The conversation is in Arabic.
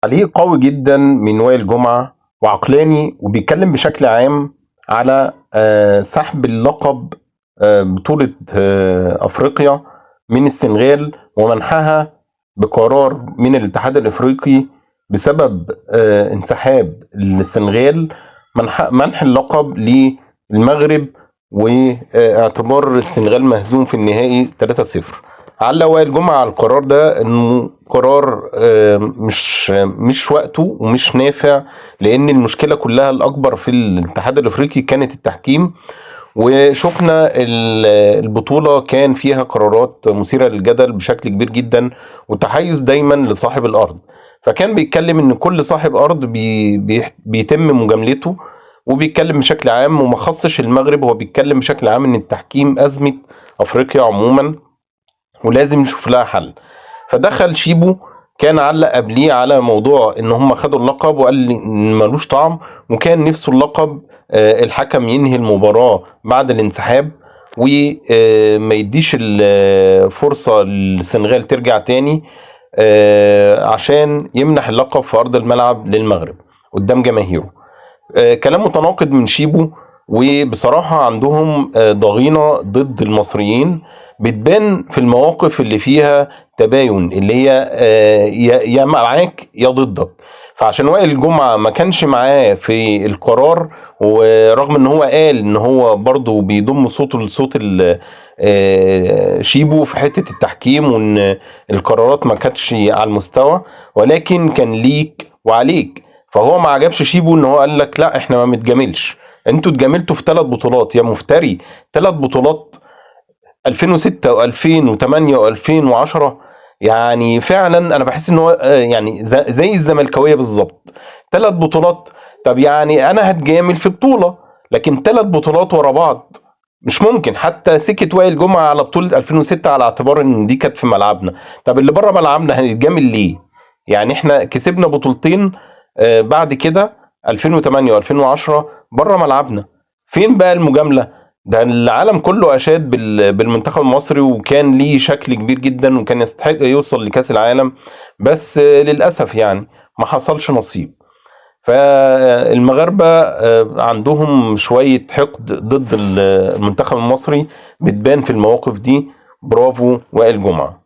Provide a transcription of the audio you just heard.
تعليق قوي جدا من وائل جمعة وعقلاني، وبيتكلم بشكل عام على سحب اللقب بطولة أفريقيا من السنغال ومنحها بقرار من الاتحاد الأفريقي بسبب انسحاب السنغال، منح اللقب للمغرب واعتبار السنغال مهزوم في النهائي 3-0. علق وائل جمعة على القرار ده انه قرار مش وقته ومش نافع، لان المشكله كلها الاكبر في الاتحاد الافريقي كانت التحكيم. وشفنا البطوله كان فيها قرارات مثيره للجدل بشكل كبير جدا، وتحيز دايما لصاحب الارض. فكان بيتكلم ان كل صاحب ارض بيتم مجاملته، وبيتكلم بشكل عام وما خصش المغرب. هو بيتكلم بشكل عام ان التحكيم ازمه افريقيا عموما ولازم نشوف لها حل. فدخل شيبو كان علق قبليه على موضوع ان هم خدوا اللقب، وقال لي إن ملوش طعم، وكان نفسه اللقب الحكم ينهي المباراة بعد الانسحاب وما يديش الفرصة للسنغال ترجع تاني عشان يمنح اللقب في أرض الملعب للمغرب قدام جماهيره. كلام متناقض من شيبو، وبصراحة عندهم ضغينة ضد المصريين بتبان في المواقف اللي فيها تباين، اللي هي يا معاك يا ضدك. فعشان وائل الجمعة ما كانش معاه في القرار، ورغم ان هو قال ان هو برضو بيضم صوته لصوت شيبو في حتة التحكيم، وان القرارات ما كانتش على المستوى، ولكن كان ليك وعليك. فهو ما عجبش شيبو ان هو قال لك لا احنا ما متجاملش، انتوا اتجاملتوا في 3 بطولات يا مفتري. 3 بطولات 2006 و2008 و2010. يعني فعلا انا بحس ان هو يعني زي الزملكاويه بالظبط. 3 بطولات. طب يعني انا هتجامل في بطوله، لكن 3 بطولات ورا بعض مش ممكن. حتى سكت وائل جمعه على بطوله 2006 على اعتبار ان دي كانت في ملعبنا. طب اللي بره ملعبنا هنتجامل ليه؟ يعني احنا كسبنا بطولتين بعد كده 2008 و2010 بره ملعبنا. فين بقى المجامله؟ ده العالم كله اشاد بالمنتخب المصري، وكان ليه شكل كبير جدا، وكان يستحق يوصل لكاس العالم، بس للاسف يعني ما حصلش نصيب. فالمغاربه عندهم شويه حقد ضد المنتخب المصري، بتبان في المواقف دي. برافو وائل جمعه.